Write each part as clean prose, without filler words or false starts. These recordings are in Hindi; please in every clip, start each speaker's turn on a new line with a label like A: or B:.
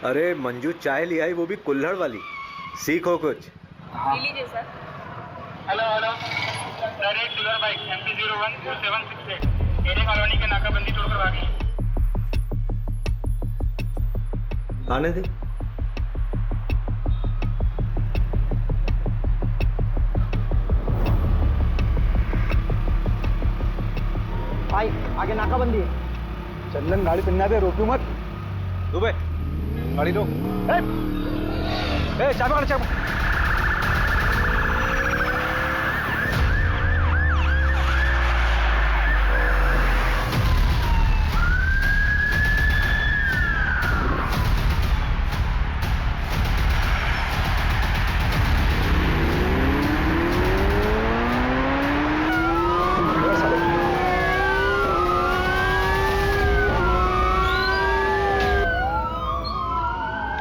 A: अरे मंजू चाय ले आई, वो भी कुल्हड़ वाली। सीखो कुछ।
B: हाँ। लीजिए सर।
C: हेलो हेलो सर, एक dealer bike MP014768 array colony के नाकाबंदी तोड़कर भागी।
A: आने दे।
D: भाई आगे नाकाबंदी है।
E: चंदन गाड़ी पिन्ना दे, रोकू मत।
A: दुबे गाड़ी लो।
E: चाबी चाबी।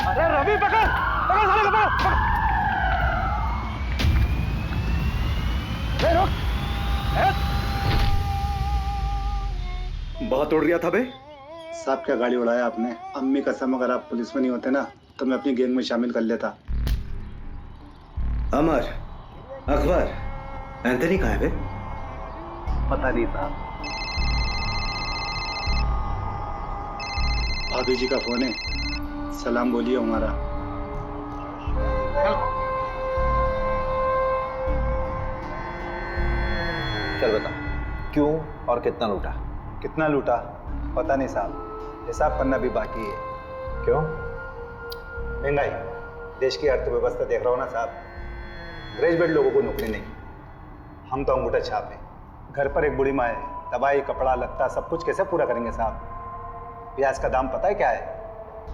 E: अरे रवि पकड़ पकड़ साले को, पकड़। रुक।
A: बहुत उड़ रहा था बे।
F: साहब क्या गाड़ी उड़ाया आपने। अम्मी कसम, अगर आप पुलिस में नहीं होते ना तो मैं अपनी गैंग में शामिल कर लेता।
A: अमर, अकबर, एंथनी कहाँ है बे?
F: पता नहीं साहब। भाभी जी का फोन है, सलाम बोलिए हमारा।
G: चल बता, क्यों और कितना लूटा?
E: कितना लूटा पता नहीं साहब, हिसाब करना भी बाकी है।
G: क्यों?
E: महंगाई, देश की अर्थव्यवस्था देख रहा हो ना साहब। ग्रेजुएट लोगों को नौकरी नहीं, हम तो अंगूठा छाप हैं। घर पर एक बूढ़ी माँ है, दवाई कपड़ा लत्ता सब कुछ कैसे पूरा करेंगे साहब। प्याज का दाम पता है क्या है?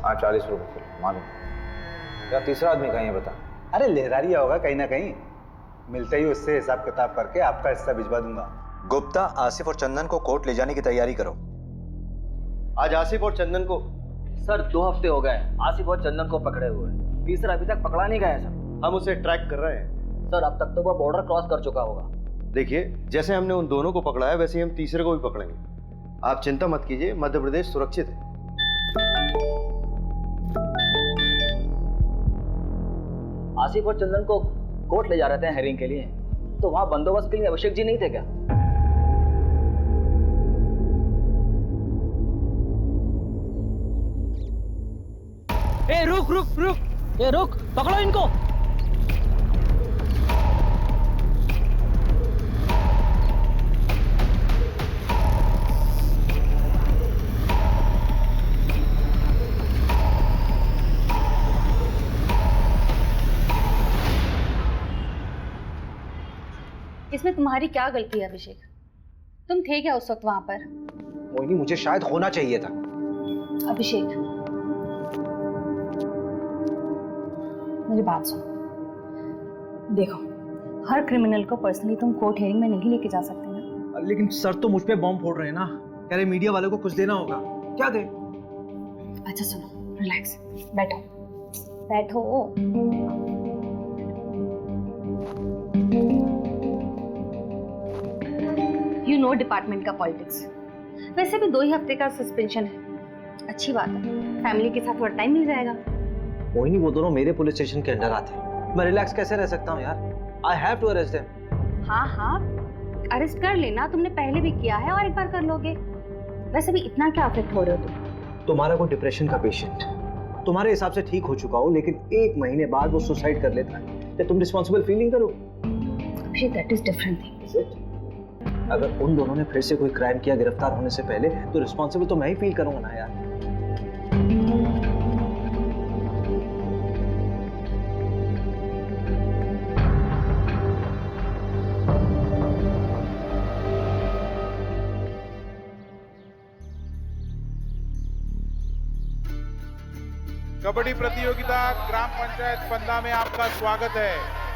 G: हाँ 40 रुपये किलो, मालूम। या तीसरा आदमी कहीं है बता।
E: अरे लहरारिया होगा कहीं ना कहीं, मिलते ही उससे हिसाब किताब करके आपका हिस्सा भिजवा दूंगा।
H: गुप्ता, आसिफ और चंदन को कोर्ट ले जाने की तैयारी करो।
I: आज आसिफ और चंदन को
D: सर 2 हफ्ते हो गए आसिफ और चंदन को पकड़े हुए, तीसरा अभी तक पकड़ा नहीं गया है सर।
I: हम उसे ट्रैक कर रहे हैं।
D: सर अब तक तो वो बॉर्डर क्रॉस कर चुका होगा।
I: देखिए, जैसे हमने उन दोनों को पकड़ा है वैसे ही हम तीसरे को भी पकड़ेंगे। आप चिंता मत कीजिए, मध्य प्रदेश सुरक्षित है।
D: आसिफ और चंदन को कोर्ट ले जा रहे थे हेयरिंग के लिए, तो वहां बंदोबस्त के लिए अभिषेक जी नहीं थे क्या? ए रुक रुक रुक, ए रुक, पकड़ो इनको।
B: इसमें तुम्हारी क्या गलती है अभिषेक? तुम थे क्या उस वक्त वहां पर?
G: मोहिनी, मुझे शायद होना चाहिए था।
B: अभिषेक मेरी बात सुनो। देखो, हर क्रिमिनल को पर्सनली तुम कोर्ट हियरिंग में नहीं लेके जा सकते ना।
D: लेकिन सर तो मुझ पे बॉम्ब फोड़ रहे हैं ना, कह रहे मीडिया वालों को कुछ देना होगा। क्या दे?
B: अच्छा सुनो, रिलैक्स, बैठो बैठो। यू नो डिपार्टमेंट का पॉलिटिक्स। वैसे भी 2 ही हफ्ते का सस्पेंशन है, अच्छी बात है, फैमिली के साथ थोड़ा टाइम मिल जाएगा।
G: मोहिनी, वो दोनों मेरे पुलिस स्टेशन के अंडर आते हैं, मैं रिलैक्स कैसे रह सकता हूँ यार? I have to arrest them.
B: हाँ हाँ, अरेस्ट कर लेना, तुमने पहले भी किया है और एक बार कर लोगे। वैसे भी इतना क्या अफेक्ट हो रहे हो तुम?
G: तुम्हारा कोई डिप्रेशन का पेशेंट तुम्हारे हिसाब से ठीक हो चुका हो, लेकिन 1 महीने बाद वो सुसाइड कर लेता है, तो तुम रिस्पॉन्सिबल फील नहीं करो?
B: That is different thing.
G: अगर उन दोनों ने फिर से कोई क्राइम किया गिरफ्तार होने से पहले, तो रिस्पॉन्सिबल तो मैं ही फील करूंगा ना यार।
C: कबड्डी प्रतियोगिता ग्राम पंचायत पंदा में आपका स्वागत है।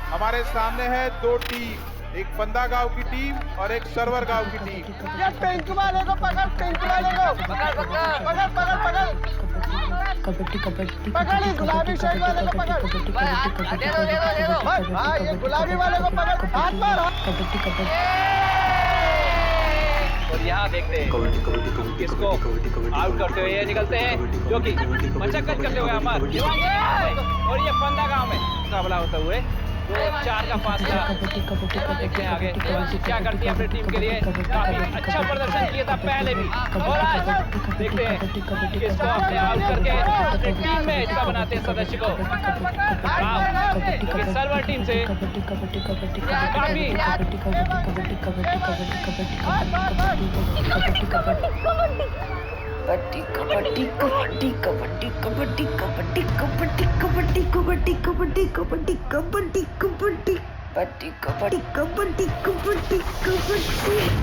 C: हमारे सामने है 2 टीम, एक पंदा गांव की टीम और एक सरवर गांव की टीम।
D: ये पिंक वाले को पकड़, पिंक वाले को पकड़ पकड़ पकड़ पकड़ पकड़
B: कबड्डी कबड्डी
D: पकड़, गुलाबी शर्ट वाले को पकड़। दे दो दे दो दे दो। हाँ ये गुलाबी वाले को पकड़, हाथ मार।
B: कबड्डी कबड्डी।
D: और यहाँ देखते हैं किसको आउट करते हुए ये निकलते हैं, जो कि मशक्कत करते हुए अमर और ये फंदा गांव में मुकाबला होते हुए 2-4 का फासला। देखते हैं आगे क्या करती है अपनी टीम के लिए। काफी अच्छा प्रदर्शन किया था पहले भी, और आज देखते हैं किसको अपने आउट करके अपनी टीम में हिस्सा बनाते हैं सदस्य को। क्योंकि सर्वर टीम से काफी
B: कबड्डी कबड्डी कबड्डी कबड्डी कबड्डी कबड्डी कबड्डी कबड्डी कबड्डी कबड्डी कबड्डी कबड्डी कबड्डी कबड्डी कबड्डी कबड्डी कबड्डी।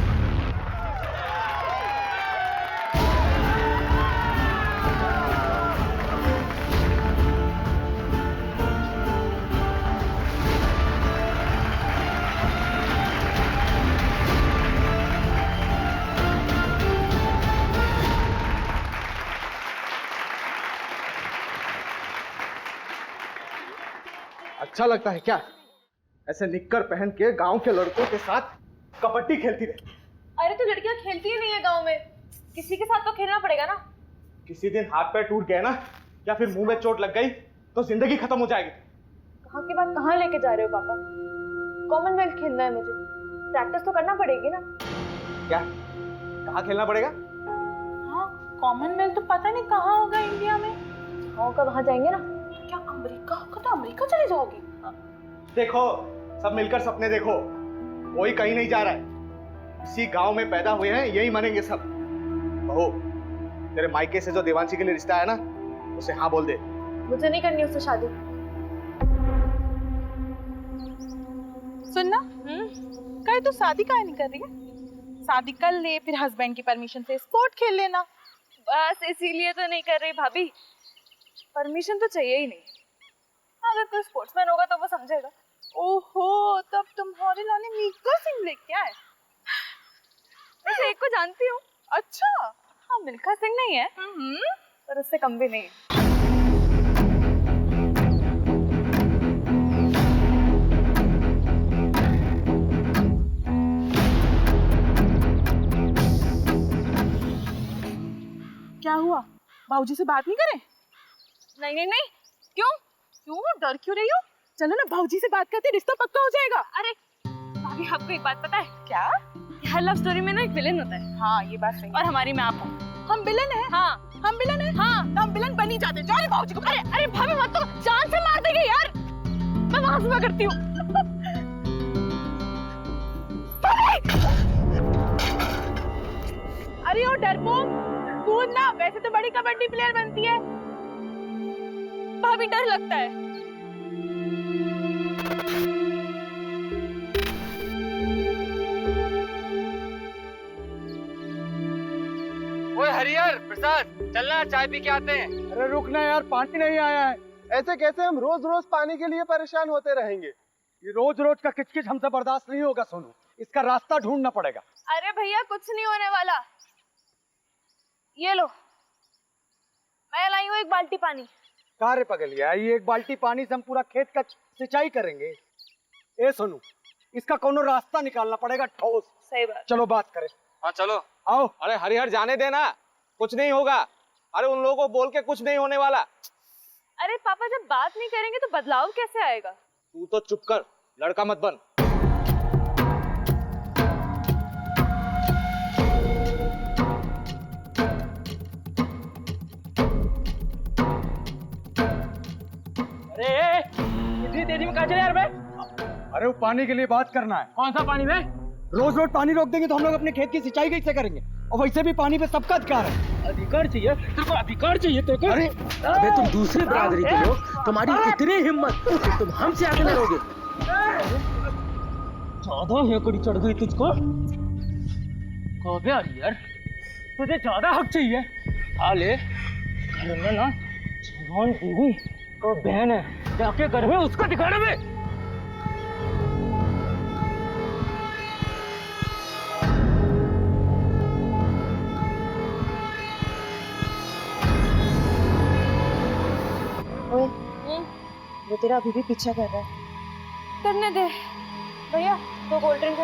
G: अच्छा लगता है क्या ऐसे निक्कर पहन के गांव के लड़कों के साथ कबड्डी खेलती रहे?
B: अरे तो लड़कियां खेलती ही नहीं है गांव में, किसी के साथ तो खेलना पड़ेगा ना।
G: किसी दिन हाथ पैर टूट गए ना या फिर मुंह में चोट लग गई तो जिंदगी खत्म हो जाएगी।
B: कहाँ की बात कहाँ लेके जा रहे हो पापा? कॉमनवेल्थ खेलना है मुझे, प्रैक्टिस तो करना पड़ेगी ना।
G: क्या कहाँ खेलना पड़ेगा?
B: हाँ, कॉमनवेल्थ तो पता नहीं कहाँ होगा इंडिया में। होगा वहाँ जाएंगे ना। क्या अमेरिका होगा? तो अमेरिका चले जाओगी?
G: देखो सब मिलकर सपने देखो, कोई कहीं नहीं जा रहा है। इसी गांव में पैदा हुए हैं, यही मानेंगे सब। बहू, तेरे मायके से जो देवांशी के लिए रिश्ता है ना, उसे हाँ बोल दे।
B: मुझे नहीं करनी उससे शादी।
J: सुनना, कल तू शादी काहे नहीं कर रही है? शादी कर ले, फिर हस्बैंड की परमिशन से स्पोर्ट खेल लेना।
B: बस इसीलिए तो नहीं कर रही भाभी, परमिशन तो चाहिए ही नहीं। अगर कोई स्पोर्ट्समैन होगा तो वो समझेगा।
J: ओहो, तब तुम्हारे लाने मिल्खा सिंह लेके आए।
B: वैसे एक को जानती हूँ।
J: अच्छा?
B: हाँ, मिल्खा सिंह नहीं है पर उससे कम भी नहीं है।
J: क्या हुआ? बाबूजी से बात नहीं करे?
B: नहीं नहीं नहीं। क्यों
J: डर क्यों रही हो? चलो ना, बाबूजी से बात करते रिश्ता पक्का हो जाएगा।
B: अरे भाभी, आपको एक बात पता है
J: क्या?
B: हर लव स्टोरी में ना एक विलेन होता है।
J: हाँ, ये बात सही।
B: और हमारी में आप हो।
J: हम विलेन हैं?
B: हाँ।
J: हम विलेन हैं? हाँ। तो हम विलेन बन ही जाते। जाओ बाबूजी को।
B: अरे भाभी मत, तो जान से मार देंगे यार। मैं वहां से करती हूँ।
J: अरे ओ डरपोक, कूद ना, वैसे तो बड़ी कबड्डी प्लेयर बनती है।
B: भाभी डर लगता है।
D: ओए हरिहर प्रसाद, चलना चाय पी के आते हैं।
G: अरे रुकना यार, पानी नहीं आया है। ऐसे कैसे हम रोज रोज पानी के लिए परेशान होते रहेंगे? ये रोज रोज का किचकिच हमसे बर्दाश्त नहीं होगा सोनू, इसका रास्ता ढूंढना पड़ेगा।
B: अरे भैया, कुछ नहीं होने वाला। ये लो, मैं लाई हूँ एक बाल्टी पानी।
G: कार्य पगलिया, ये एक बाल्टी पानी से हम पूरा खेत का सिंचाई करेंगे? ए सोनू, इसका कोनो रास्ता निकालना पड़ेगा ठोस।
B: सही बात।
G: चलो बात करें।
D: हाँ चलो।
G: आओ।
K: अरे हरिहर जाने देना, कुछ नहीं होगा। अरे उन लोगों को बोल के कुछ नहीं होने वाला।
B: अरे पापा, जब बात नहीं करेंगे तो बदलाव कैसे आएगा?
K: तू तो चुप कर, लड़का मत बन।
D: अरे इतनी तेजी में कहाँ चले यार?
G: अरे वो पानी के लिए बात करना है।
D: कौन सा पानी में?
G: रोज रोज पानी रोक देंगे तो हम लोग अपने खेत की सिंचाई कैसे करेंगे? और वैसे भी पानी पे सबका अधिकार है।
D: अधिकार चाहिए तेरे को? अधिकार चाहिए तेरे को?
G: अरे
L: अबे तुम दूसरी बरादरी के लोग, तुम्हारी इतनी हिम्मत कि तुम हमसे आगे लड़ोगे?
D: ज्यादा हेकड़ी चढ़ गई तुझको। कबे हरिहर, तुझे ज्यादा हक चाहिए। हाले घर में ना जवान बीवी तो बहन है, जाके घर में उसको दिखाना में।
J: वो तेरा अभी भी पीछा कर रहा है।
B: करने दे भैया, 2 कोल्ड ड्रिंक।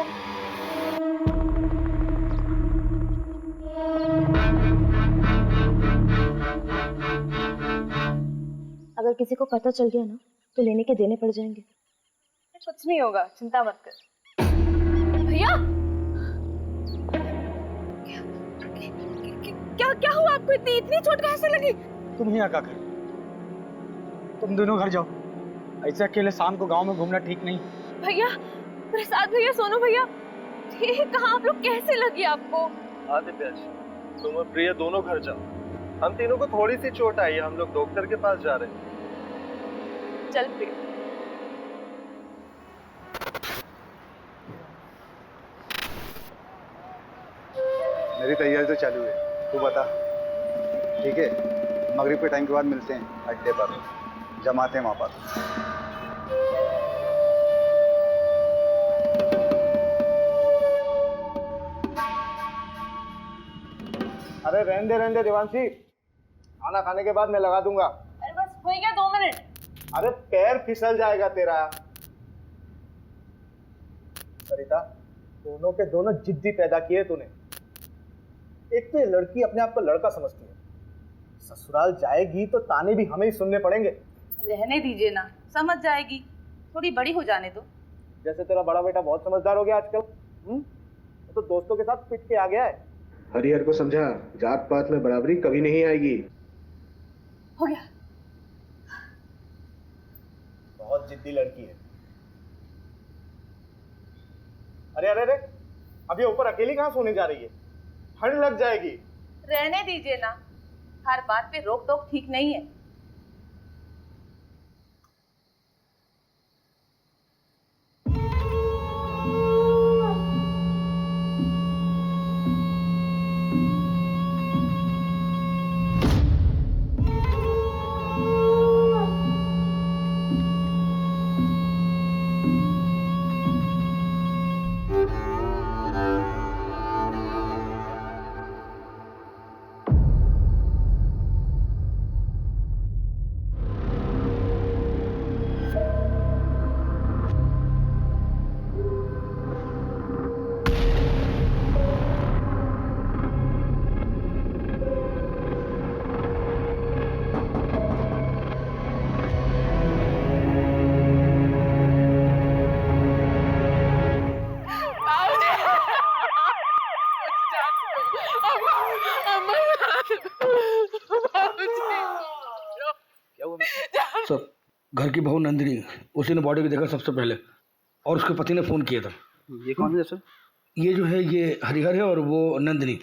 M: अगर किसी को पता चल गया ना तो लेने के देने पड़ जाएंगे।
J: कुछ नहीं होगा, चिंता मत कर। भैया क्या क्या हुआ आपको? इतनी चोट कहाँ से लगी?
G: तुम यहाँ क्या कर? तुम दोनों घर जाओ, ऐसे अकेले शाम को गांव में घूमना ठीक नहीं।
J: भैया, प्रसाद भैया, सोनू भैया, ये कहाँ आप लोग? कैसे लगी आपको?
I: आदित्य, तुम और प्रिया दोनों घर जाओ। हम तीनों को थोड़ी सी चोट आई है, हम लोग डॉक्टर के पास जा रहे हैं।
J: चल प्रिया।
E: मेरी तैयारी तो चालू है, तू बता। ठीक है, मगरिब के टाइम के बाद मिलते हैं अड्डे पर, जमाते हैं वहाँ पर।
G: अरे रहने दे देवांशी, खाना खाने के बाद मैं लगा दूंगा।
J: अरे बस हो गया 2 मिनट।
G: अरे पैर फिसल जाएगा तेरा। सरिता, दोनों के दोनों जिद्दी पैदा किए तूने। एक तो ये लड़की अपने आप को लड़का समझती है, ससुराल जाएगी तो ताने भी हमें ही सुनने पड़ेंगे।
J: रहने दीजिए ना, समझ जाएगी, थोड़ी बड़ी हो जाने दो।
G: जैसे तेरा बड़ा बेटा बहुत समझदार हो गया आजकल, तो दोस्तों के साथ पिट के आ गया है।
N: हरिहर को समझा, जात पात में बराबरी कभी नहीं आएगी।
J: हो गया।
G: बहुत जिद्दी लड़की है। अरे अरे अरे, अब ये ऊपर अकेली कहाँ सोने जा रही है? ठंड लग जाएगी।
J: रहने दीजिए ना, हर बात पे रोक टोक ठीक नहीं है।
L: सर, घर की बहू नंदिनी, उसी ने बॉडी को देखा सबसे पहले और उसके पति ने फोन किया था।
I: ये कौन है सर?
L: ये जो है ये हरिहर है और वो नंदिनी।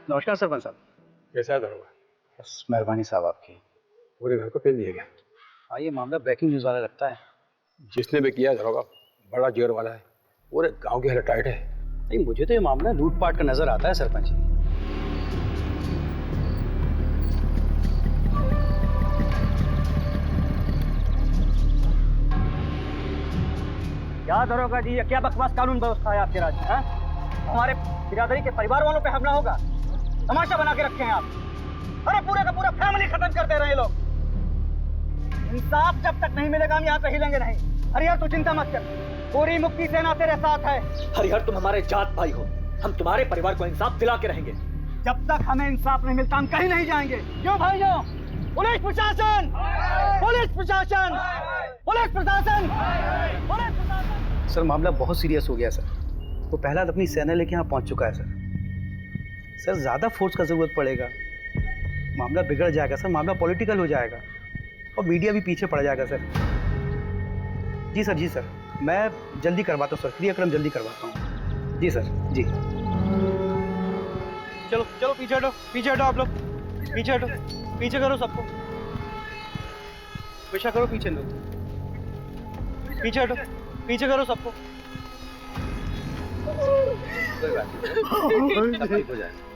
E: नमस्कार सरपंच साहब।
N: कैसा है दरोगा?
E: बस मेहरबानी साहब आपकी।
N: पूरे घर को पेल दिया गया।
E: हाँ, ये मामला ब्रेकिंग न्यूज़ वाला लगता है।
N: जिसने भी किया दरोगा बड़ा जोर वाला है, पूरे गांव की हालत टाइट है।
E: नहीं, मुझे तो ये मामला लूटपाट का नजर आता है सरपंच जी।
G: क्या दरोगा जी, ये क्या बकवास कानून व्यवस्था है आपके राज्य में? हमारे बिरादरी के परिवार वालों पे हमला होगा, तमाशा बना के रखे हैं आप। अरे पूरा का पूरा फैमिली खत्म कर दे रहे हैं लोग। इंसाफ जब तक नहीं मिलेगा हम यहाँ से हिलेंगे नहीं। हरिहर तू चिंता मत कर, पूरी मुक्ति सेना तेरे साथ है।
O: हरिहर तुम हमारे जात भाई हो, हम तुम्हारे परिवार को इंसाफ दिला के रहेंगे।
G: जब तक हमें इंसाफ नहीं मिलता हम कहीं नहीं जाएंगे। क्यों भाइयों? पुलिस प्रशासन, पुलिस प्रशासन, पुलिस प्रशासन, पुलिस प्रशासन।
E: सर, मामला बहुत सीरियस हो गया सर। वो पहला अपनी सेना लेके यहाँ पहुँच चुका है सर। सर, ज़्यादा फोर्स का ज़रूरत पड़ेगा, मामला बिगड़ जाएगा सर, मामला पॉलिटिकल हो जाएगा और मीडिया भी पीछे पड़ जाएगा सर। जी सर, जी सर, मैं जल्दी करवाता हूँ सर, क्रियाक्रम जल्दी करवाता हूँ। जी सर, जी।
G: चलो चलो पीछे हटो आप लोग, पीछे हटो, पीछे करो सबको, पीछा करो पीछे लोग, पीछे हटो, पीछे करो सबको।
D: कोई बात नहीं, सब ठीक हो जाएगा।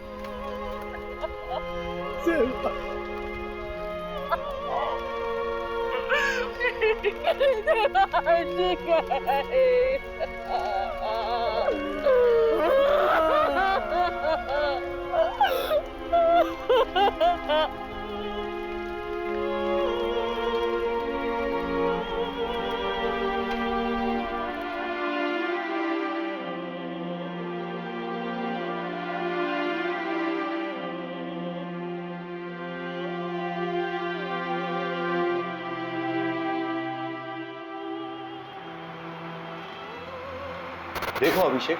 I: देखो अभिषेक,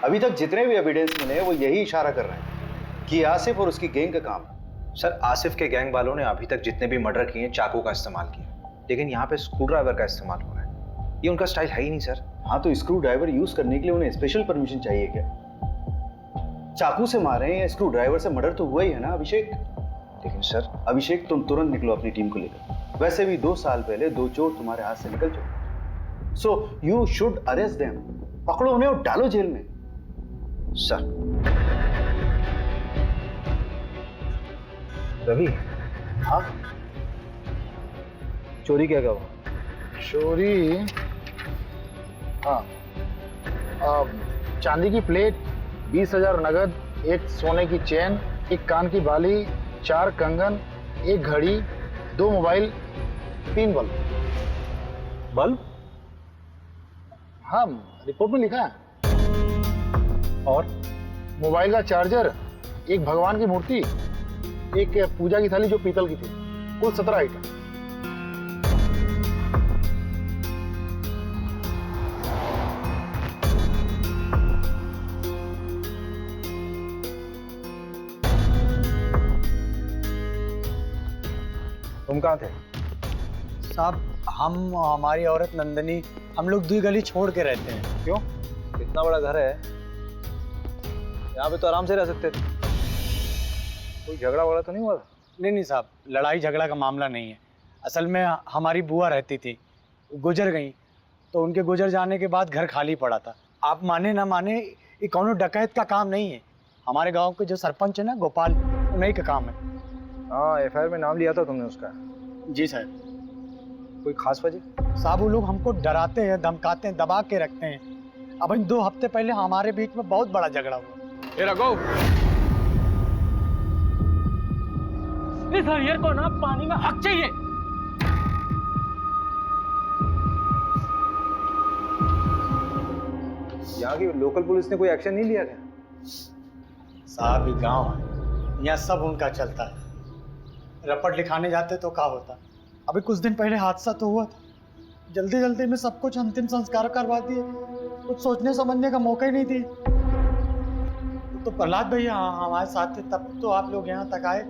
I: अभी तक जितने भी एविडेंस मिले हैं वो यही इशारा कर रहे हैं कि आसिफ और उसकी गैंग का काम है।
H: सर, आसिफ के गैंग वालों ने अभी तक जितने भी मर्डर किए हैं चाकू का इस्तेमाल किया, लेकिन यहाँ पे स्क्रू ड्राइवर का इस्तेमाल हुआ है। ये उनका स्टाइल है ही नहीं सर।
I: हाँ, तो स्क्रू ड्राइवर यूज करने के लिए उन्हें स्पेशल परमिशन चाहिए क्या? चाकू से मारे या स्क्रू ड्राइवर से मर्डर तो हुआ ही है ना अभिषेक।
H: लेकिन सर
I: अभिषेक, तुम तुरंत निकलो अपनी टीम को लेकर। वैसे भी 2 साल पहले 2 चोर तुम्हारे हाथ से निकल चुके, so you should arrest them. पकड़ो उन्हें और डालो जेल में।
H: सर रवि,
F: हाँ,
H: चोरी क्या हुआ?
F: चोरी, हाँ, चांदी की प्लेट, 20,000 नगद, एक सोने की चेन, एक कान की बाली, 4 कंगन, एक घड़ी, 2 मोबाइल, 3 बल्ब।
H: बल्ब?
F: हाँ, रिपोर्ट में लिखा है। और मोबाइल का चार्जर, एक भगवान की मूर्ति, एक पूजा की थाली जो पीतल की थी, कुल 17 आइटम।
H: तुम कहाँ थे?
O: साहब, हम हमारी औरत नंदनी, हम लोग 2 गली छोड़ के रहते हैं।
H: क्यों? इतना बड़ा घर है, यहाँ पे तो आराम से रह सकते थे। कोई झगड़ा वगड़ा तो नहीं हुआ?
O: नहीं साहब, लड़ाई झगड़ा का मामला नहीं है। असल में हमारी बुआ रहती थी, गुजर गई, तो उनके गुजर जाने के बाद घर खाली पड़ा था। आप माने ना माने, ये कौनो डकैत का काम नहीं है। हमारे गांव के जो सरपंच है ना, गोपाल, उन्हीं का काम है।
H: हाँ, एफआईआर में नाम लिया था तुमने उसका?
O: जी साहब।
H: कोई खास वजह?
O: साहब, वो लोग हमको डराते हैं, धमकाते हैं, दबा के रखते हैं। अब 2 हफ्ते पहले हमारे बीच में बहुत बड़ा झगड़ा हुआ।
N: ए रघु,
D: इस हरियर को ना पानी में हक चाहिए।
H: यहाँ की लोकल पुलिस ने कोई एक्शन नहीं लिया क्या?
O: साहब, ये गांव है, यहाँ सब उनका चलता है। रपट लिखाने जाते तो क्या होता। अभी कुछ दिन पहले हादसा तो हुआ था, जल्दी जल्दी में सब कुछ अंतिम संस्कार करवा दिए, कुछ सोचने समझने का मौका ही नहीं दिए। तो प्रहलाद भैया हमारे साथ थे, तब तो आप लोग यहाँ तक आए।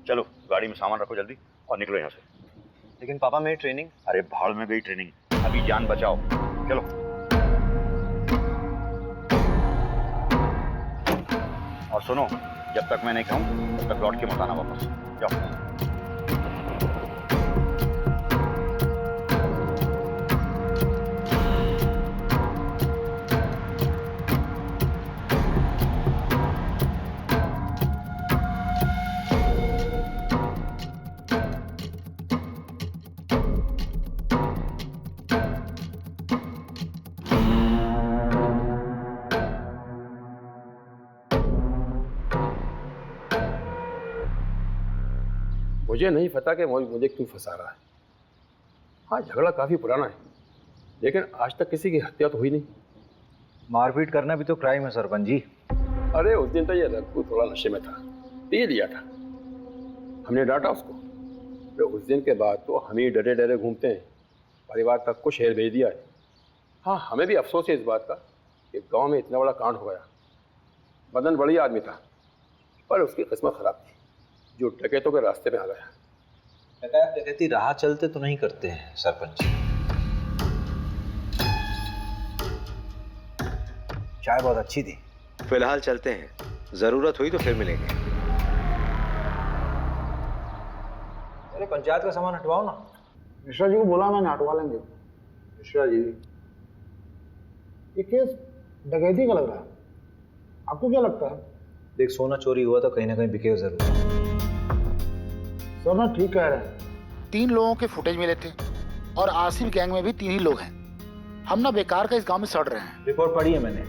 P: चलो गाड़ी में सामान रखो जल्दी और निकलो यहाँ से।
H: लेकिन पापा, मेरी ट्रेनिंग?
P: अरे भाड़ में गई ट्रेनिंग, अभी जान बचाओ। चलो। और सुनो, जब तक मैं नहीं कहूँ तब तक लौट के मत आना वापस। जाओ।
N: मुझे नहीं पता कि मुझे क्यों फंसा रहा है। हाँ, झगड़ा काफी पुराना है, लेकिन आज तक किसी की हत्या तो हुई नहीं।
H: मारपीट करना भी तो क्राइम है सरपंच जी।
N: अरे उस दिन तो ये रघु थोड़ा नशे में था, पी लिया था, हमने डांटा उसको। तो उस दिन के बाद तो हम ही डरे डरे घूमते हैं, परिवार तक को शहर भेज दिया है। हाँ, हमें भी अफसोस है इस बात का कि गांव में इतना बड़ा कांड हो गया। मदन बढ़िया आदमी था, पर उसकी किस्मत खराब थी, जो डकैतों के रास्ते में आ गया।
H: डकैत डकैती राह चलते तो नहीं करते हैं सरपंच। चाय बहुत अच्छी थी। फिलहाल चलते हैं, जरूरत हुई तो फिर मिलेंगे।
N: अरे पंचायत का सामान हटवाओ ना।
F: मिश्रा जी को बोला मैंने, हटवा लेंगे।
N: मिश्रा जी,
F: ये केस डकैती का लग रहा है, आपको क्या लगता है?
H: देख, सोना चोरी हुआ तो कहीं ना कहीं बिकेगा जरूर।
F: सर ना ठीक कह रहे हैं। 3 लोगों के फुटेज मिले थे और आसिफ गैंग में भी 3 ही लोग हैं। हम ना बेकार का इस गांव में सड़ रहे हैं।
H: रिपोर्ट पढ़ी है मैंने।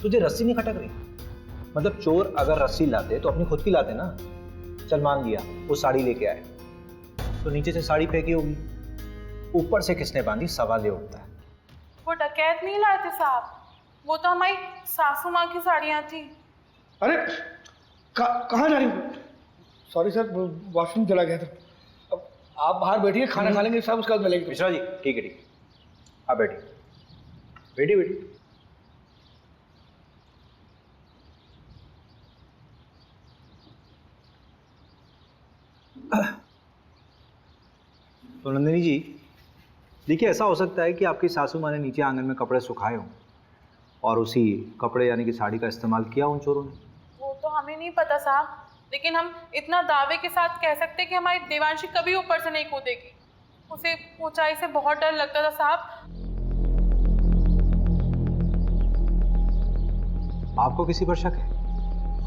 H: तुझे रस्सी नहीं खटक रही? मतलब चोर अगर रस्सी लाते तो अपनी खुद की लाते ना। चल मान लिया वो साड़ी लेके आए, तो नीचे से साड़ी फेंकी होगी, ऊपर से किसने बांधी, सवाल ये उठता है।
J: वो डकैत नहीं लाए थे साहब, वो तो हमारी सासू माँ की साड़ियाँ थी।
L: अरे कहाँ जा रही हो? सॉरी सर, वॉशरूम चला गया था। अब आप बाहर बैठिए, खाना खा लेंगे, सब उसके बाद मिलेंगे।
H: मिश्रा जी ठीक है, आप बैठिए बैठिए बैठिए। तो नंदिनी जी, देखिए ऐसा हो सकता है कि आपकी सासू माँ ने नीचे आंगन में कपड़े सुखाए हों और उसी कपड़े यानी कि साड़ी का इस्तेमाल किया उन चोरों ने।
J: वो तो हमें नहीं पता साहब, लेकिन हम इतना दावे के साथ कह सकते कि हमारी देवांशी कभी ऊपर से नहीं कूदेगी। उसे ऊंचाई से बहुत डर लगता था साहब।
H: आपको किसी पर शक है?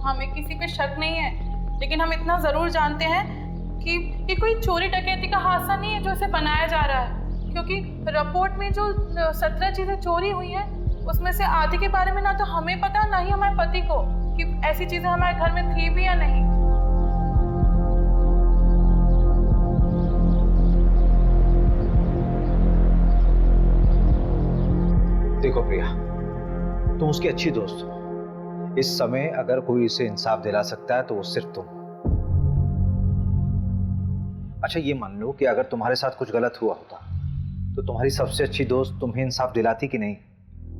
J: हमें किसी पे शक नहीं है, लेकिन हम इतना जरूर जानते हैं कि ये कोई चोरी डकैती का हादसा नहीं है जो इसे बनाया जा रहा है, क्योंकि रिपोर्ट में जो 17 चीजें चोरी हुई हैं उसमें से आधी के बारे में ना तो हमें पता, ना ही हमारे पति को कि ऐसी चीजें हमारे घर में थी भी या नहीं।
H: देखो प्रिया, तुम उसकी अच्छी दोस्त हो। इस समय अगर कोई इसे इंसाफ दिला सकता है तो वो सिर्फ तुम। अच्छा ये मान लो कि अगर तुम्हारे साथ कुछ गलत हुआ होता तो तुम्हारी सबसे अच्छी दोस्त तुम्हें इंसाफ दिलाती कि नहीं?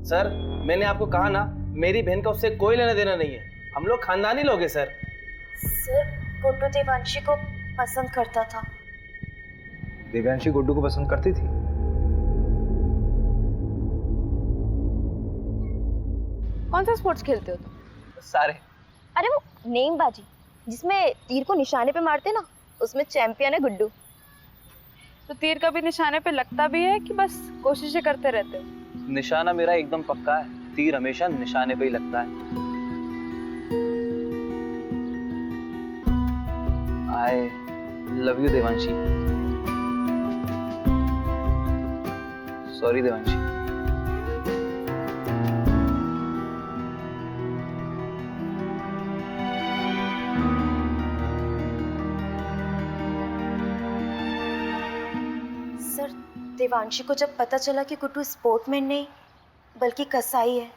K: सर मैंने आपको कहा ना, मेरी बहन का उससे कोई लेना देना नहीं है, हम लोग खानदानी लोग हैं सर।
M: सर गुड्डू देवांशी को पसंद करता था।
H: देवांशी गुड्डू को पसंद करती थी?
M: कौन सा स्पोर्ट्स खेलते हो तुम?
K: सारे।
M: अरे वो नेमबाजी जिसमें तीर को निशाने पे मारते ना, उसमें चैंपियन है गुड्डू।
J: तो तीर कभी निशाने पे लगता भी है कि बस कोशिशें करते रहते हो?
K: निशाना मेरा एकदम पक्का है, तीर हमेशा निशाने पे ही लगता है। I love you Devanshi. Sorry Devanshi.
M: Devanshi को जब पता चला कि गुड्डू स्पोर्टमैन नहीं बल्कि कसाई है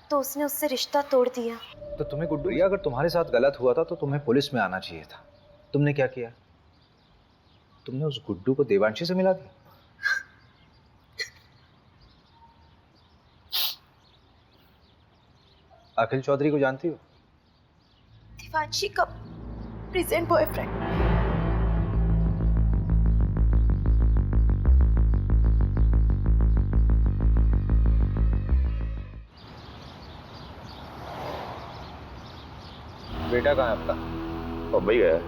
M: तो उसने उससे रिश्ता तोड़ दिया।
H: तो तुम्हें गुड्डू, अगर तुम्हारे साथ गलत हुआ था तो तुम्हें पुलिस में आना चाहिए था। तुमने क्या किया? तुमने उस गुड्डू को देवांशी से मिला दिया। अखिल चौधरी को जानती हो?
M: देवांशी का प्रेजेंट बॉयफ्रेंड।
H: बेटा कहाँ है आपका?
P: बम्बई गया है।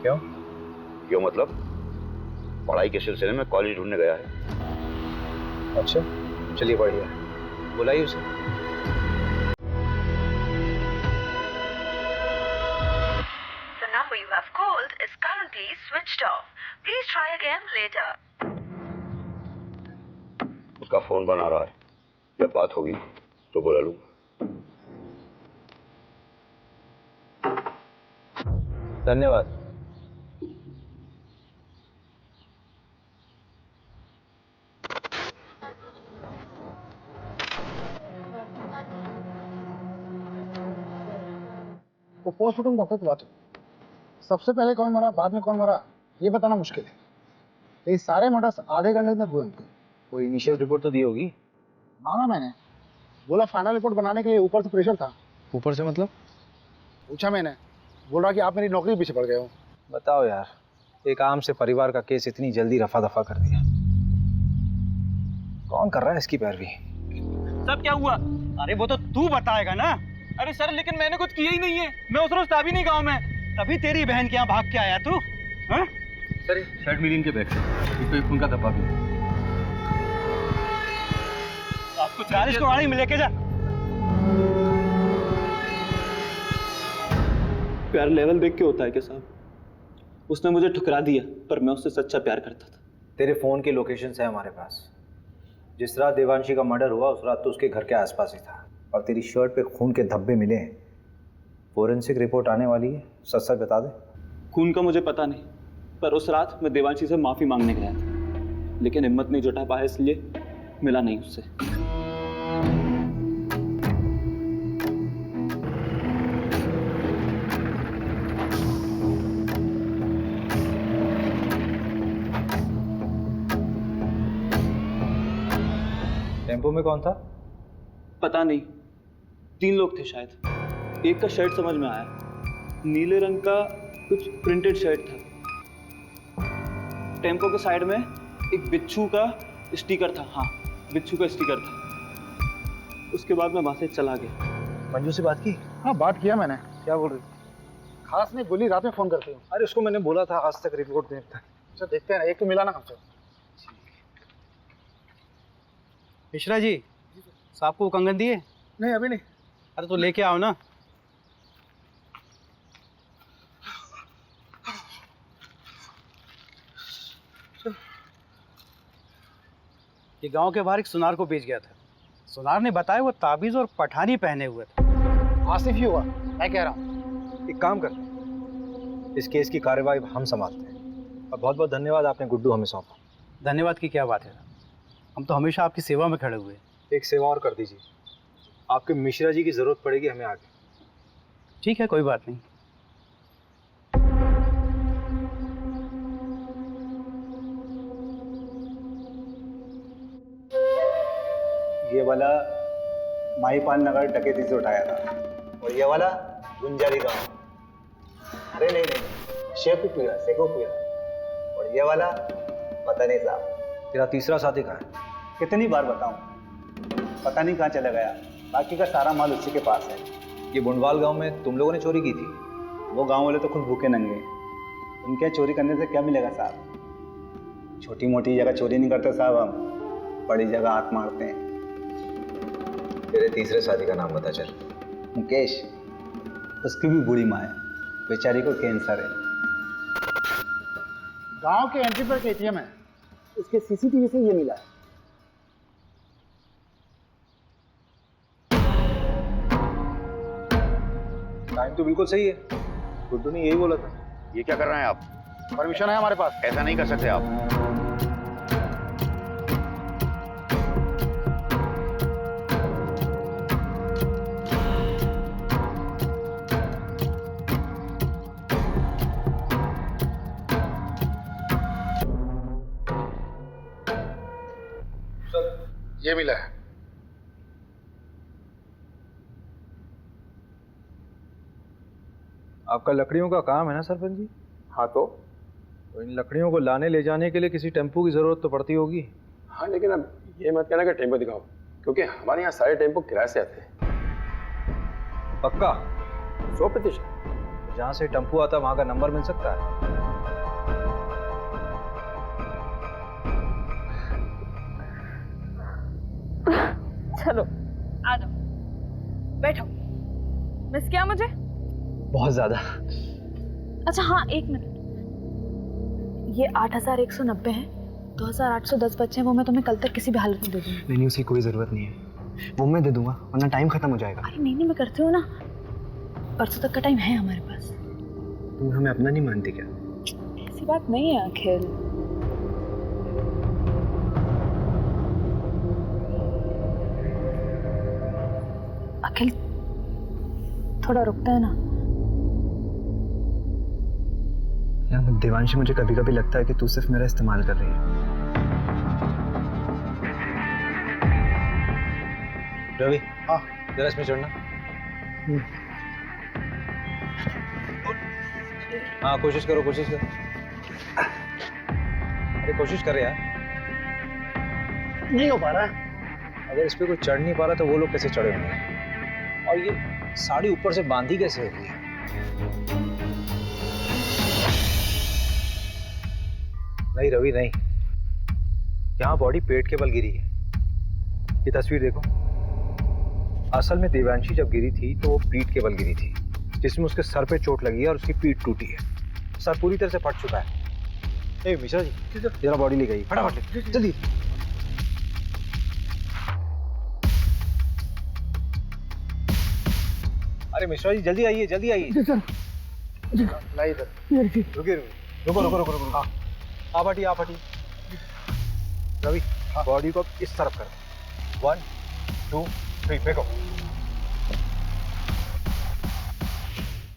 H: क्यों?
P: क्यों मतलब पढ़ाई के सिलसिले में कॉलेज ढूंढने गया है।
H: अच्छा चलिए बढ़िया, बुलाइए उसे।
B: The number you have called is currently switched off. Please try again later.
P: उसका फोन बना रहा है, जब बात होगी तो बुला लूंगा।
K: धन्यवाद।
F: तो पोस्टमार्टम डॉक्टर की बात है, सबसे पहले कौन मरा बाद में कौन मरा ये बताना मुश्किल है। ये सारे मर्डर्स आधे घंटे तक हुए।
H: कोई इनिशियल रिपोर्ट तो दी होगी?
F: मांगा मैंने, बोला फाइनल रिपोर्ट बनाने के लिए ऊपर से प्रेशर था।
H: ऊपर से मतलब?
F: पूछा मैंने, बोल रहा कि आप मेरी नौकरी पीछे पड़ गए हो।
H: बताओ यार, एक आम से परिवार का केस इतनी जल्दी रफा दफा कर दिया। कौन कर रहा है इसकी पैरवी?
K: सब क्या हुआ?
O: अरे वो तो तू बताएगा ना।
K: अरे सर लेकिन मैंने कुछ किया ही नहीं है, मैं उस रोज था भी नहीं गाँव में।
O: तभी तेरी बहन के यहाँ भाग के आया तू। हाँ?
N: सर शर्ट मिली इनके बैग से, तो खून का धब्बा भी है।
O: आपको 40 को गाड़ी में लेके जा।
K: प्यार लेवल देख के होता है क्या साहब? उसने मुझे ठुकरा दिया, पर मैं उससे सच्चा प्यार करता था।
H: तेरे फोन के लोकेशन है हमारे पास। जिस रात देवांशी का मर्डर हुआ उस रात तो उसके घर के आसपास ही था, और तेरी शर्ट पे खून के धब्बे मिले हैं। फोरेंसिक रिपोर्ट आने वाली है, सच सच बता दे।
K: खून का मुझे पता नहीं, पर उस रात मैं देवांशी से माफी मांगने गया था, लेकिन हिम्मत नहीं जुटा पाया, इसलिए मिला नहीं उससे।
H: टेम्पो में कौन था?
K: पता नहीं, 3 लोग थे शायद। एक का शर्ट समझ में आया, नीले रंग का कुछ प्रिंटेड शर्ट था। टेम्पो के साइड में एक बिच्छू का स्टिकर था। हाँ, बिच्छू का स्टिकर था। उसके बाद मैं वहां से चला गया।
H: मंजू से बात की?
F: हाँ बात किया मैंने। क्या बोल रही? खास नहीं बोली, रात में फोन करती हूँ।
H: अरे उसको मैंने बोला था आज तक रिपोर्ट देता।
F: अच्छा देखते हैं ना, एक तो मिला ना हमसे।
O: मिश्रा जी, साहब को कंगन दिए?
F: नहीं अभी नहीं।
O: अरे तो लेके आओ ना। ये गांव के बाहर एक सुनार को बेच गया था। सुनार ने बताया वो ताबीज और पठानी पहने हुए था।
F: आसिफ ही हुआ, मैं कह रहा हूँ।
H: एक काम कर, इस केस की कार्रवाई हम संभालते हैं। और बहुत बहुत धन्यवाद, आपने गुड्डू हमें सौंपा।
O: धन्यवाद की क्या बात है, हम तो हमेशा आपकी सेवा में खड़े हुए।
H: एक सेवा और कर दीजिए, आपके मिश्रा जी की जरूरत पड़ेगी हमें आगे।
O: ठीक है, कोई बात नहीं।
E: ये वाला माहीपाल नगर डकैती से उठाया था, और ये वाला गुंजारी गांव। अरे नहीं नहीं, शेखुपुरा। और ये वाला पता नहीं साहब।
H: तेरा तीसरा साथी कहाँ है?
E: कितनी बार बताऊं, पता नहीं कहाँ चला गया। बाकी का सारा माल उसी के पास है।
H: ये बुंडवाल गांव में तुम लोगों ने चोरी की थी?
E: वो गांव वाले तो खुद भूखे नंगे, उनके चोरी करने से क्या मिलेगा साहब। छोटी मोटी जगह चोरी नहीं करते साहब हम, बड़ी जगह हाथ मारते हैं।
H: तेरे तीसरे साथी का नाम बता चल।
E: मुकेश, उसकी भी बुरी माँ है, बेचारी को कैंसर है।
F: गांव के एंट्री पर एटीएम है,
O: उसके सीसीटीवी से ये मिला है।
H: टाइम तो बिल्कुल सही है, गुड्डू ने यही बोला था।
P: ये क्या कर रहे हैं आप?
F: परमिशन है हमारे पास।
P: ऐसा नहीं कर सकते आप।
F: ये मिला है।
H: आपका लकड़ियों का काम है ना सरपंच जी?
N: हाँ तो
H: इन लकड़ियों को लाने ले जाने के लिए किसी टेम्पो की जरूरत तो पड़ती होगी।
N: हाँ, लेकिन अब ये मत कहना कि टेम्पो दिखाओ, क्योंकि हमारे यहाँ सारे टेम्पो किराए से आते हैं।
H: पक्का?
N: 100%।
H: जहाँ से टेम्पो आता है वहाँ का नंबर मिल सकता है?
J: चलो आ जाओ, बैठो। मिस किया मुझे?
H: बहुत ज्यादा।
M: अच्छा हाँ, 1 मिनट। ये 8190 है, 2810 बच्चे हैं, वो मैं तुम्हें कल तक किसी भी हालत में दे दूंगी।
Q: नहीं, उसकी कोई ज़रूरत नहीं है, वो मैं दे दूंगा, वरना टाइम खत्म हो जाएगा।
M: अरे नहीं, मैं करती हूँ ना, परसों तक का टाइम है हमारे पास।
Q: तुम हमें अपना नहीं मानती क्या?
M: ऐसी बात नहीं है अखिल। अखिल थोड़ा रुकता है ना।
Q: यार देवांशी, मुझे कभी कभी लगता है कि तू सिर्फ मेरा इस्तेमाल कर रही है।
H: रवि, हाँ जरा इसमें चढ़ना। हाँ कोशिश करो, कोशिश करो। अरे कोशिश कर यार।
F: नहीं हो पा रहा है।
H: अगर इस पे कोई चढ़ नहीं पा रहा तो वो लोग कैसे चढ़े होंगे? और ये साड़ी ऊपर से बांधी कैसे हुई है? नहीं रवि नहीं, यहाँ बॉडी पेट के बल गिरी है। ये तस्वीर देखो, असल में देवांशी जब गिरी थी तो वो पीठ के बल गिरी थी, जिसमें उसके सर पे चोट लगी है और उसकी पीठ टूटी है। सर पूरी तरह से फट चुका है। ए मिश्रा जी, जरा बॉडी ले गई, फटाफट जल्दी। अरे मिश्रा जी जल्दी आइए, जल्दी आइए। नहीं इधर, रुकिए रुको रुको रुको रुको। हाँ आप हटिए, आप हटिए। रवि बॉडी को इस तरफ कर। 1 2 3 फेंको।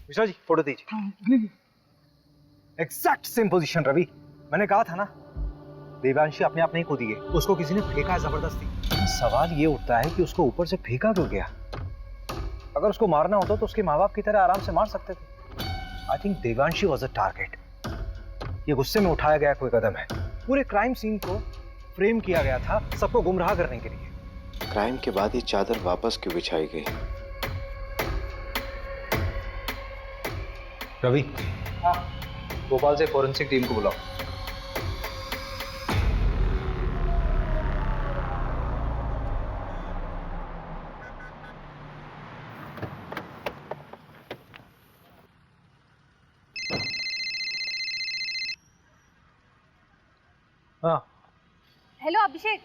H: मिश्रा जी फोटो दीजिए। एग्जैक्ट सेम पोजीशन रवि, मैंने कहा था ना देवांशी अपने आप नहीं कूदी है, उसको किसी ने फेंका है जबरदस्ती। सवाल ये उठता है कि उसको ऊपर से फेंका क्यों गया? अगर उसको मारना होता तो उसके माँ बाप की तरह आराम से मार सकते थे। I think Devanshi was a target. ये गुस्से में उठाया गया कोई कदम है। पूरे क्राइम सीन को फ्रेम किया गया था सबको गुमराह करने के लिए।
R: क्राइम के बाद ये चादर वापस क्यों बिछाई गई?
H: रवि, भोपाल से फोरेंसिक टीम को बुलाओ। हाँ
S: हेलो अभिषेक,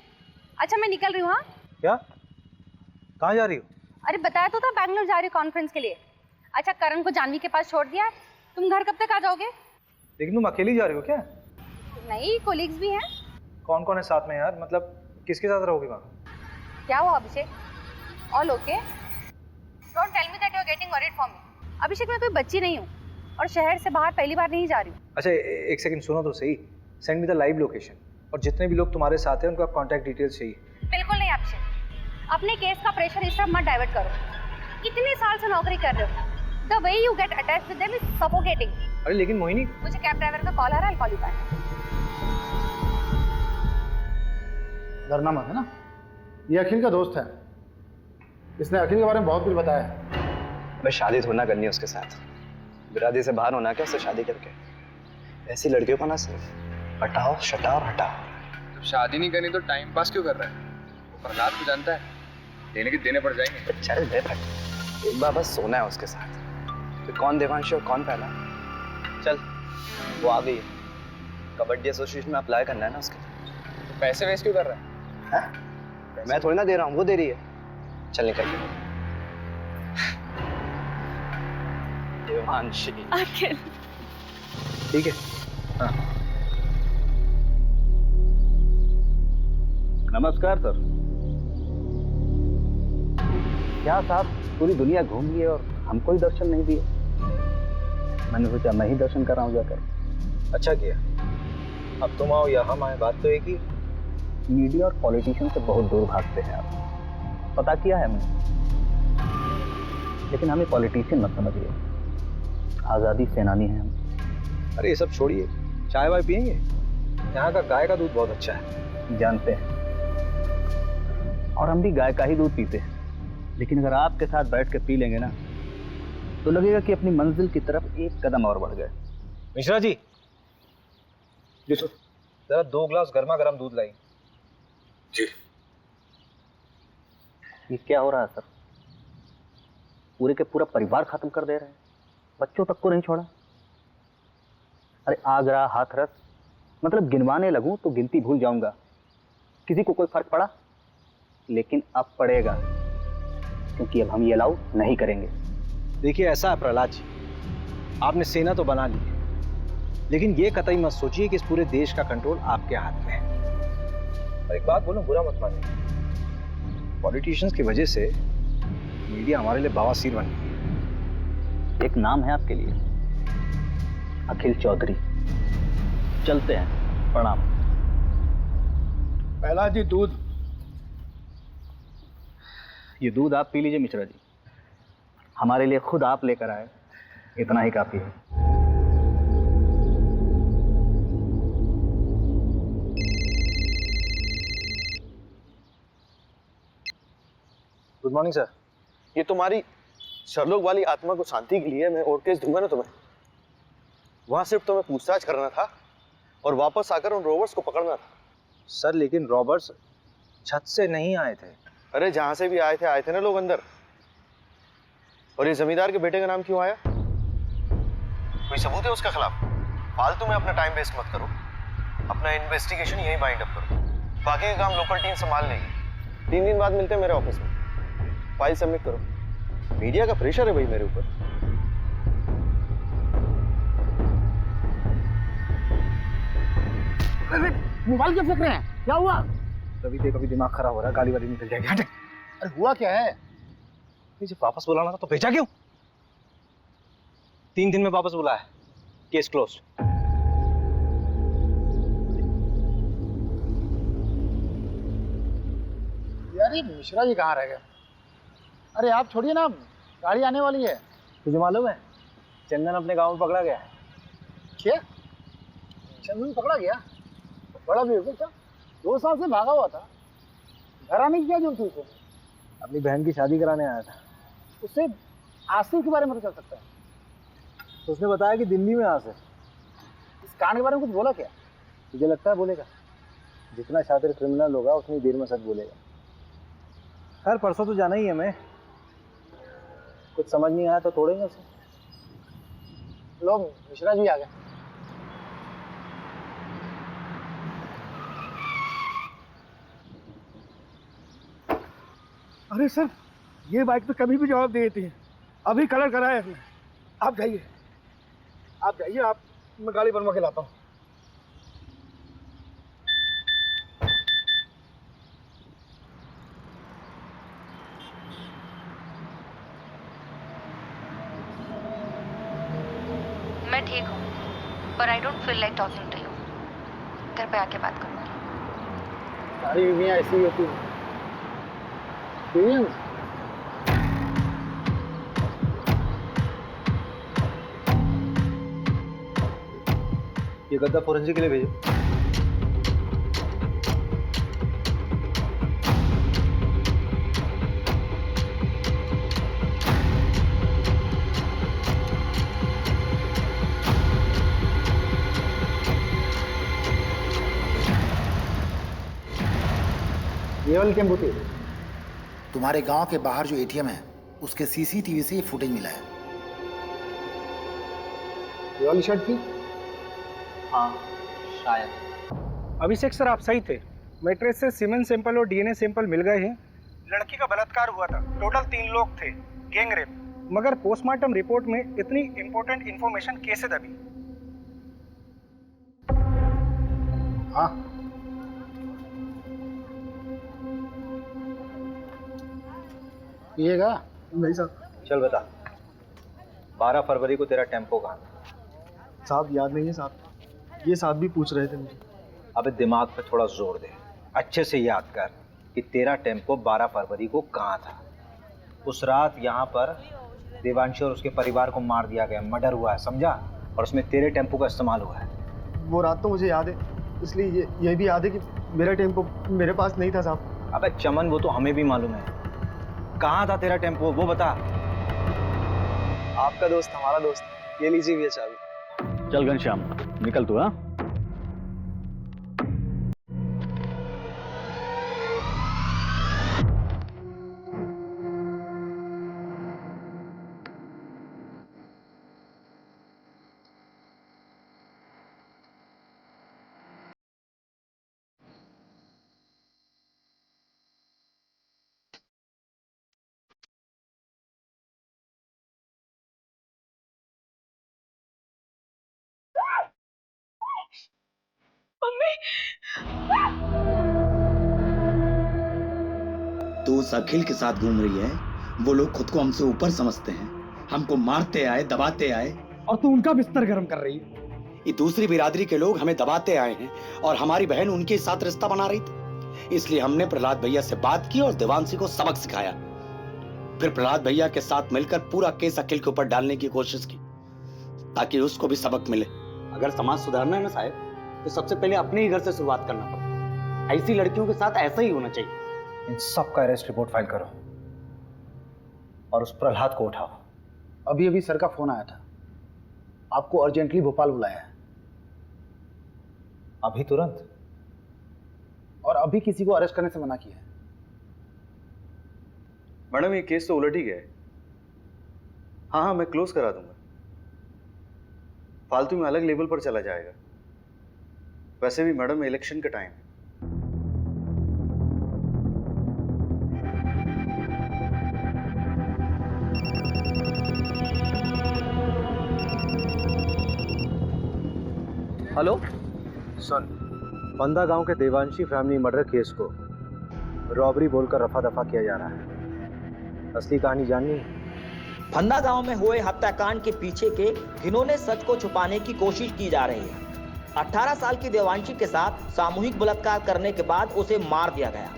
S: अच्छा मैं निकल रही हूँ। हाँ
H: क्या? कहाँ जा रही हो?
S: अरे बताया तो था बैंगलोर जा रही हूँ कॉन्फ्रेंस के लिए। अच्छा करण को जानवी के पास छोड़ दिया है, तुम घर कब तक आ जाओगे?
H: लेकिन तुम अकेली जा रही हो क्या?
S: नहीं, कोलीग्स भी हैं।
H: कौन कौन है साथ में यार? मतलब किसके साथ रहोगे वहाँ?
S: क्या हुआ Abhishek? All okay? Don't tell me that you are getting worried for me. Abhishek मैं कोई बच्ची नहीं हूँ और शहर से बाहर पहली बार नहीं जा रही हूँ।
H: अच्छा एक सेकंड सुनो तो सही। Send me the live location और जितने भी लोग तुम्हारे साथ हैं उनका कांटेक्ट डिटेल्स चाहिए।
S: बिल्कुल नहीं अभिषेक, अपने केस का प्रेशर इस तरफ मत डाइवर्ट करो। इतने साल से नौकरी कर रहे हो, the way you get attached with them is suffocating.
H: अरे लेकिन मोहिनी,
S: मुझे कैब ड्राइवर का कॉल आ रहा है, कॉल यू बैक।
F: डरना मत, है ना? ये अखिल का दोस्त है, इसने अखिल के बारे में बहुत कुछ बताया है।
Q: मैं शादी थोड़ा ना करनी है उसके साथ, बिरादरी से बाहर होना क्या उससे शादी करके। ऐसी लड़कियों को ना सिर्फ हटाओ, शटाओ और हटाओ।
T: तो शादी नहीं करनी तो टाइम पास क्यों कर रहा है? वो प्रहलाद को जानता है, देने के देने पड़ जाएंगे।
Q: चल दे फट, एक बार बस सोना है उसके साथ। तो कौन देवांशी और कौन पहला? चल वो आ गई है, कबड्डी एसोसिएशन में अप्लाई करना है ना उसके।
T: तो पैसे वेस्ट क्यों कर रहा है?
Q: मैं थोड़ी ना दे रहा हूँ, वो दे रही है। चल निकल के। देवांशी
S: अखिल
H: ठीक है। हाँ
I: नमस्कार सर। क्या साहब पूरी दुनिया घूम लिए और हमको ही दर्शन नहीं दिए? मैंने सोचा मैं ही दर्शन कर रहा हूँ जाकर।
H: अच्छा किया। अब तुम आओ या हम आए, बात तो एक ही।
I: मीडिया और पॉलिटिशियन से बहुत दूर भागते हैं आप, पता किया है हमने। लेकिन हमें पॉलिटिशियन मत समझिए, आज़ादी सेनानी हैं हम।
H: अरे ये सब छोड़िए, चाय वाय पियेंगे? यहाँ का गाय का दूध बहुत अच्छा है।
I: जानते हैं, और हम भी गाय का ही दूध पीते हैं। लेकिन अगर आपके साथ बैठ के पी लेंगे ना तो लगेगा कि अपनी मंजिल की तरफ एक कदम और बढ़ गए।
H: मिश्रा जी, जरा 2 ग्लास गर्मा गर्म दूध लाई।
T: जी।
I: ये क्या हो रहा है सर? पूरे के पूरा परिवार खत्म कर दे रहे हैं, बच्चों तक को नहीं छोड़ा। अरे आगरा, हाथरस, मतलब गिनवाने लगूं तो गिनती भूल जाऊंगा। किसी को कोई फर्क पड़ा? लेकिन अब पड़ेगा, क्योंकि अब हम ये अलाउ नहीं करेंगे।
H: देखिए ऐसा है प्रहलाद जी, आपने सेना तो बना ली है, लेकिन ये कतई मत सोचिए कि इस पूरे देश का कंट्रोल आपके हाथ में है। और एक बात बोलूं, बुरा मत मानिए, पॉलिटिशियंस की वजह से मीडिया हमारे लिए बवासीर बन गई है।
I: एक नाम है आपके लिए, अखिल चौधरी। चलते हैं, प्रणाम।
L: पहला जी दूध।
I: ये दूध आप पी लीजिए मिश्रा जी, हमारे लिए खुद आप लेकर आए, इतना ही काफी है।
H: Good morning sir.
U: ये तुम्हारी शर्लोक वाली आत्मा को शांति के लिए मैं और केस दूंगा ना तुम्हें। वहां सिर्फ तुम्हें पूछताछ करना था और वापस आकर उन रोबर्ट्स को पकड़ना था।
H: सर लेकिन रॉबर्ट्स छत से नहीं आए थे।
U: अरे जहां से भी आए थे ना लोग अंदर। और ये जमींदार के बेटे का नाम क्यों आया? कोई सबूत है उसके खिलाफ? फालतू में अपना टाइम वेस्ट मत करो, अपना इन्वेस्टिगेशन यही बाइंड अप करो। बाकी का काम लोकल टीम संभाल लेगी। 3 दिन बाद मिलते हैं मेरे ऑफिस में, फाइल सबमिट करो। मीडिया का प्रेशर है भाई मेरे ऊपर।
F: मोबाइल क्यों फेंक रहे हैं? क्या हुआ?
H: कभी दिमाग खराब हो रहा है, गाली वाली निकल जाएगी। हट।
F: अरे हुआ क्या है?
H: जब वापस बुलाना था तो भेजा क्यों? 3 दिन में वापस बुलाया, केस क्लोज।
F: यार ये मिश्रा जी कहाँ रह गए? अरे आप छोड़िए ना, गाड़ी आने वाली है।
H: तुझे मालूम है चंदन अपने गांव में पकड़ा गया है।
F: क्या? चंदन पकड़ा गया? बड़ा बेवकूफ था, 2 साल से भागा हुआ था। घर आने की क्या जरूरत थी उसे?
H: अपनी बहन की शादी कराने आया था।
F: उससे आसिफ के बारे में तो चल सकता है।
H: तो उसने बताया कि दिल्ली में आसिफ।
F: इस कांड के बारे में कुछ बोला क्या?
H: तुझे लगता है बोलेगा? जितना शातिर क्रिमिनल होगा उतनी देर में सच बोलेगा। खैर परसों तो जाना ही है हमें। कुछ समझ नहीं आया तो तोड़ेंगे उसे।
F: लो मिश्रा जी आ गए। अरे सर, ये बाइक तो कभी भी जवाब दे देती है। अभी कलर कराया है। आप जाइए, आप मैं गाड़ी बनवा के लाता हूँ।
S: मैं ठीक हूँ, पर I don't feel like talking to you. घर पे आके बात करूँगी।
F: सारी बीवियाँ ऐसी ही होती हैं।
H: ये गद्दा फोरेंसिक के लिए भेजो।
F: ये वाली टेम्पो थी।
V: तुम्हारे गांव के बाहर जो एटीएम है उसके सीसीटीवी से ये फुटेज मिला है।
F: ये वाली शर्ट थी?
H: हाँ शायद।
W: अभिषेक सर आप सही थे। मैट्रेस से सीमेंट सैंपल और डीएनए सैंपल मिल गए हैं। लड़की का बलात्कार हुआ था। टोटल 3 लोग थे, गैंग रेप। मगर पोस्टमार्टम रिपोर्ट में इतनी इंपॉर्टेंट इंफॉर्मेशन कैसे दबी?
F: हाँ पिएगा?
G: नहीं साहब।
H: चल बता, 12 फरवरी को तेरा टेम्पो कहाँ था?
G: साहब याद नहीं है साहब, ये साहब भी पूछ रहे थे मुझे।
H: अबे दिमाग पे थोड़ा जोर दे, अच्छे से याद कर कि तेरा टेम्पो 12 फरवरी को कहाँ था। उस रात यहाँ पर देवांशी और उसके परिवार को मार दिया गया, मर्डर हुआ है, समझा? और उसमें तेरे टेम्पो का इस्तेमाल हुआ है।
G: वो रात तो मुझे याद है, इसलिए ये भी याद है कि मेरा टेम्पो मेरे पास नहीं था साहब।
H: अबे चमन वो तो हमें भी मालूम है। कहाँ था तेरा टेम्पो वो बता।
U: आपका दोस्त हमारा दोस्त, ये लीजिए भैया चाबी।
I: चल घनश्याम निकल तू। हाँ
X: तो उस अखिल के साथ घूम रही है। वो लोग खुद को हमसे ऊपर समझते हैं, हमको मारते आए, दबाते आए,
L: और तू उनका बिस्तर गर्म कर रही है।
X: ये दूसरी बिरादरी के लोग हमें दबाते आए हैं और हमारी बहन उनके साथ रिश्ता बना रही थी। इसलिए हमने प्रहलाद भैया से बात की और देवांशी को सबक सिखाया। फिर प्रहलाद भैया के साथ मिलकर पूरा केस अखिल के ऊपर डालने की कोशिश की ताकि उसको भी सबक मिले।
Y: अगर समाज सुधारना है ना साहब, तो सबसे पहले अपने ही घर से शुरुआत करना पड़ता है। ऐसी लड़कियों के साथ ऐसा ही होना चाहिए।
H: इन सब का अरेस्ट रिपोर्ट फाइल करो। और उस प्रहलाद को उठाओ।
V: अभी अभी सर का फोन आया था, आपको अर्जेंटली भोपाल बुलाया है।
H: अभी तुरंत?
V: और अभी किसी को अरेस्ट करने से मना किया है।
U: मैडम ये केस तो उलट ही गया है। हाँ हाँ मैं क्लोज करा दूंगा, फालतू में अलग लेवल पर चला जाएगा। वैसे भी मैडम इलेक्शन का टाइम है।
H: हेलो सुन, बंदा गांव के देवांशी फैमिली मर्डर केस को रॉबरी बोलकर रफा दफा किया जा रहा है। असली कहानी जाननी है?
A: फंदा गांव में हुए हत्याकांड के पीछे के घिनौने सच को छुपाने की कोशिश की जा रही है। 18 साल की देवांशी के साथ सामूहिक बलात्कार करने के बाद उसे मार दिया गया।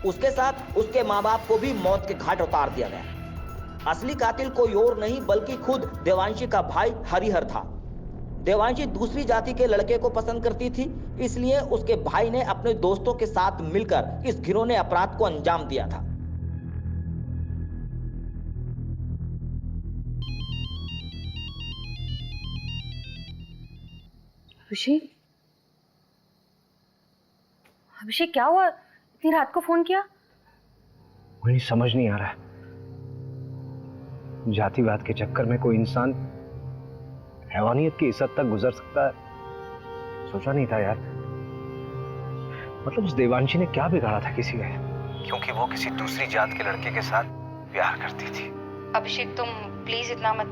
A: उसके साथ उसके माँ बाप को भी मौत के घाट उतार दिया गया। असली कातिल कोई और नहीं बल्कि खुद देवांशी का भाई हरिहर था। देवांशी दूसरी जाति के लड़के को पसंद करती थी, इसलिए उसके भाई ने अपने दोस्तों के साथ मिलकर इस घिनौने अपराध को अंजाम दिया था।
S: अभिषेक, अभिषेक क्या हुआ? इतनी रात को फोन किया?
H: मुझे समझ नहीं आ रहा है, जातिवाद के चक्कर में कोई इंसान हैवानियत की इस हद तक गुजर सकता है, सोचा नहीं था यार। मतलब उस देवांशी ने क्या बिगाड़ा था किसी का? क्योंकि वो किसी दूसरी जात के लड़के के साथ प्यार करती थी।
S: अभिषेक तुम प्लीज इतना मत।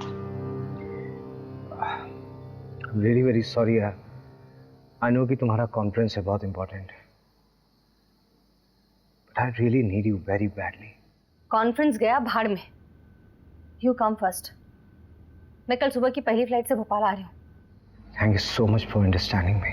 H: वेरी वेरी सॉरी यार। आई नो कि तुम्हारा कॉन्फ्रेंस है, बहुत इंपॉर्टेंट है, but I really need you very badly.
S: Conference गया भाड़ में। You come first. मैं कल सुबह की पहली फ्लाइट से भोपाल आ रही हूँ।
H: Thank you so much for understanding me.